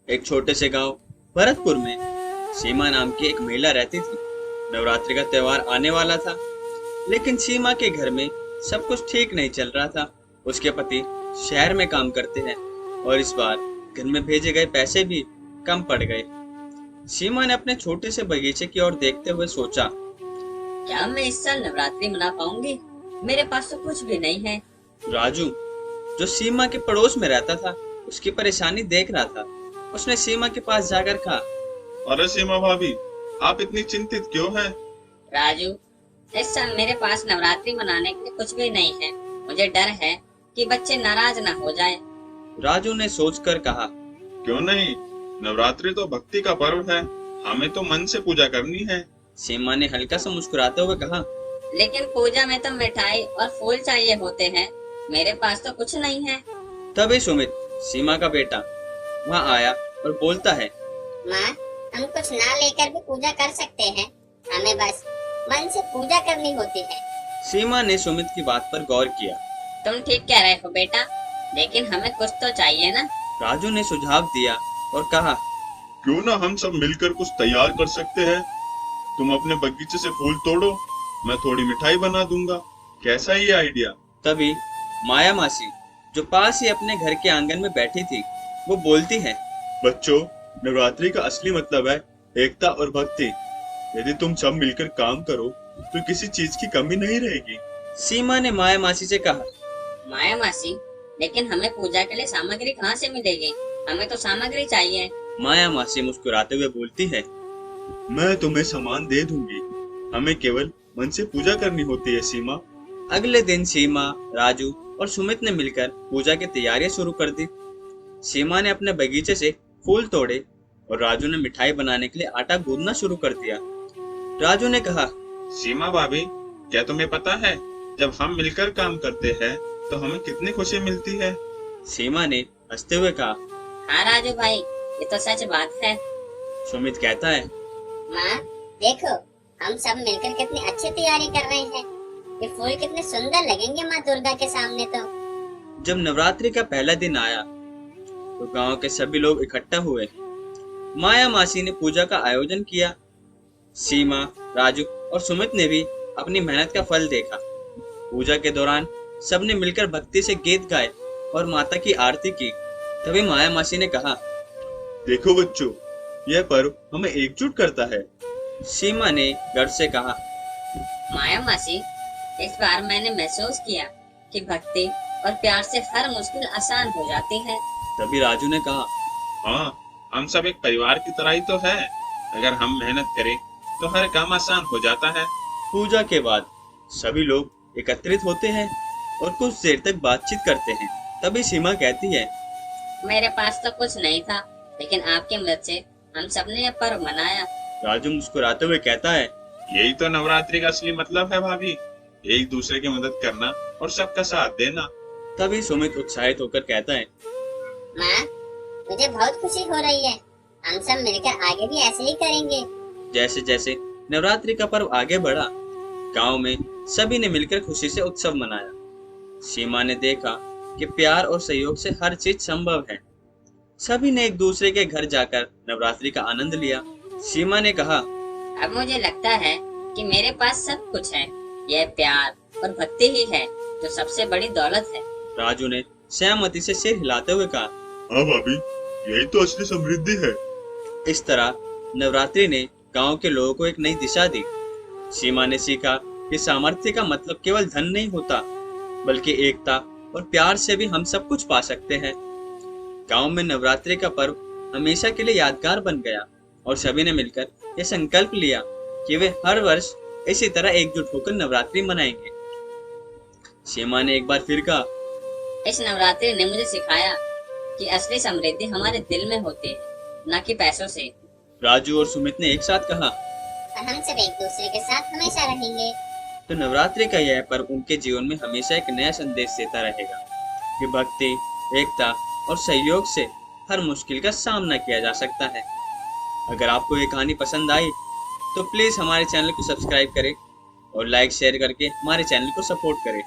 एक छोटे से गांव भरतपुर में सीमा नाम की एक महिला रहती थी। नवरात्रि का त्योहार आने वाला था, लेकिन सीमा के घर में सब कुछ ठीक नहीं चल रहा था। उसके पति शहर में काम करते हैं और इस बार घर में भेजे गए पैसे भी कम पड़ गए। सीमा ने अपने छोटे से बगीचे की ओर देखते हुए सोचा, क्या मैं इस साल नवरात्रि मना पाऊंगी? मेरे पास तो कुछ भी नहीं है। राजू, जो सीमा के पड़ोस में रहता था, उसकी परेशानी देख रहा था। उसने सीमा के पास जाकर कहा, अरे सीमा भाभी, आप इतनी चिंतित क्यों हैं? राजू, इस साल मेरे पास नवरात्रि मनाने के लिए कुछ भी नहीं है। मुझे डर है कि बच्चे नाराज न हो जाएं। राजू ने सोचकर कहा, क्यों नहीं, नवरात्रि तो भक्ति का पर्व है, हमें तो मन से पूजा करनी है। सीमा ने हल्का सा मुस्कुराते हुए कहा, लेकिन पूजा में तो मिठाई और फूल चाहिए होते हैं। मेरे पास तो कुछ नहीं है। तभी सुमित, सीमा का बेटा, वहाँ आया और बोलता है, माँ, हम कुछ ना लेकर भी पूजा कर सकते हैं। हमें बस मन से पूजा करनी होती है। सीमा ने सुमित की बात पर गौर किया। तुम ठीक कह रहे हो बेटा, लेकिन हमें कुछ तो चाहिए ना। राजू ने सुझाव दिया और कहा, क्यों ना हम सब मिलकर कुछ तैयार कर सकते हैं। तुम अपने बगीचे से फूल तोड़ो, मैं थोड़ी मिठाई बना दूंगा। कैसा ये आइडिया? तभी माया मासी, जो पास ही अपने घर के आंगन में बैठी थी, वो बोलती है, बच्चों, नवरात्रि का असली मतलब है एकता और भक्ति। यदि तुम सब मिलकर काम करो तो किसी चीज की कमी नहीं रहेगी। सीमा ने माया मासी से कहा, माया मासी, लेकिन हमें पूजा के लिए सामग्री कहाँ से मिलेगी? हमें तो सामग्री चाहिए। माया मासी मुस्कुराते हुए बोलती है, मैं तुम्हें सामान दे दूंगी, हमें केवल मन से पूजा करनी होती है सीमा। अगले दिन सीमा, राजू और सुमित ने मिलकर पूजा की तैयारियां शुरू कर दी। सीमा ने अपने बगीचे से फूल तोड़े और राजू ने मिठाई बनाने के लिए आटा गूंदना शुरू कर दिया। राजू ने कहा, सीमा भाभी, क्या तुम्हें पता है, जब हम मिलकर काम करते हैं तो हमें कितनी खुशी मिलती है। सीमा ने हंसते हुए कहा। हाँ राजू भाई, ये तो सच बात है। सुमित कहता है, माँ, देखो, हम सब मिलकर कितनी अच्छी तैयारी कर रहे हैं। ये फूल कितने सुंदर लगेंगे माँ दुर्गा के सामने तो। जब नवरात्रि का पहला दिन आया तो गांव के सभी लोग इकट्ठा हुए। माया मासी ने पूजा का आयोजन किया। सीमा, राजू और सुमित ने भी अपनी मेहनत का फल देखा। पूजा के दौरान सबने मिलकर भक्ति से गीत गाए और माता की आरती की। तभी माया मासी ने कहा, देखो बच्चों, यह पर्व हमें एकजुट करता है। सीमा ने गर्व से कहा, माया मासी, इस बार मैंने महसूस किया कि भक्ति और प्यार से हर मुश्किल आसान हो जाती है। तभी राजू ने कहा, हाँ, हम सब एक परिवार की तरह ही तो है। अगर हम मेहनत करें तो हर काम आसान हो जाता है। पूजा के बाद सभी लोग एकत्रित होते हैं और कुछ देर तक बातचीत करते हैं। तभी सीमा कहती है, मेरे पास तो कुछ नहीं था, लेकिन आपकी मदद से हम सबने यह पर्व मनाया। राजू मुस्कुराते हुए कहता है, यही तो नवरात्रि का असली मतलब है भाभी, एक दूसरे की मदद करना और सबका साथ देना। तभी सुमित उत्साहित होकर कहता है, माँ, मुझे बहुत खुशी हो रही है। हम सब मिलकर आगे भी ऐसे ही करेंगे। जैसे जैसे नवरात्रि का पर्व आगे बढ़ा, गांव में सभी ने मिलकर खुशी से उत्सव मनाया। सीमा ने देखा कि प्यार और सहयोग से हर चीज संभव है। सभी ने एक दूसरे के घर जाकर नवरात्रि का आनंद लिया। सीमा ने कहा, अब मुझे लगता है कि मेरे पास सब कुछ है। यह प्यार और भक्ति ही है जो सबसे बड़ी दौलत है। राजू ने सहमति से सिर हिलाते हुए कहा, हाँ भाभी, यही तो असली समृद्धि है। इस तरह नवरात्रि ने गांव के लोगों को एक नई दिशा दी। सीमा ने सीखा कि सामर्थ्य का मतलब केवल धन नहीं होता, बल्कि एकता और प्यार से भी हम सब कुछ पा सकते हैं। गांव में नवरात्रि का पर्व हमेशा के लिए यादगार बन गया और सभी ने मिलकर यह संकल्प लिया कि वे हर वर्ष इसी तरह एकजुट होकर नवरात्रि मनाएंगे। सीमा ने एक बार फिर कहा, इस नवरात्रि ने मुझे सिखाया कि असली समृद्धि हमारे दिल में होती है, न कि पैसों से। राजू और सुमित ने एक साथ कहा, और हम सब एक दूसरे के साथ हमेशा रहेंगे। तो नवरात्रि का यह पर्व उनके जीवन में हमेशा एक नया संदेश देता रहेगा कि भक्ति, एकता और सहयोग से हर मुश्किल का सामना किया जा सकता है। अगर आपको ये कहानी पसंद आई तो प्लीज हमारे चैनल को सब्सक्राइब करें और लाइक शेयर करके हमारे चैनल को सपोर्ट करें।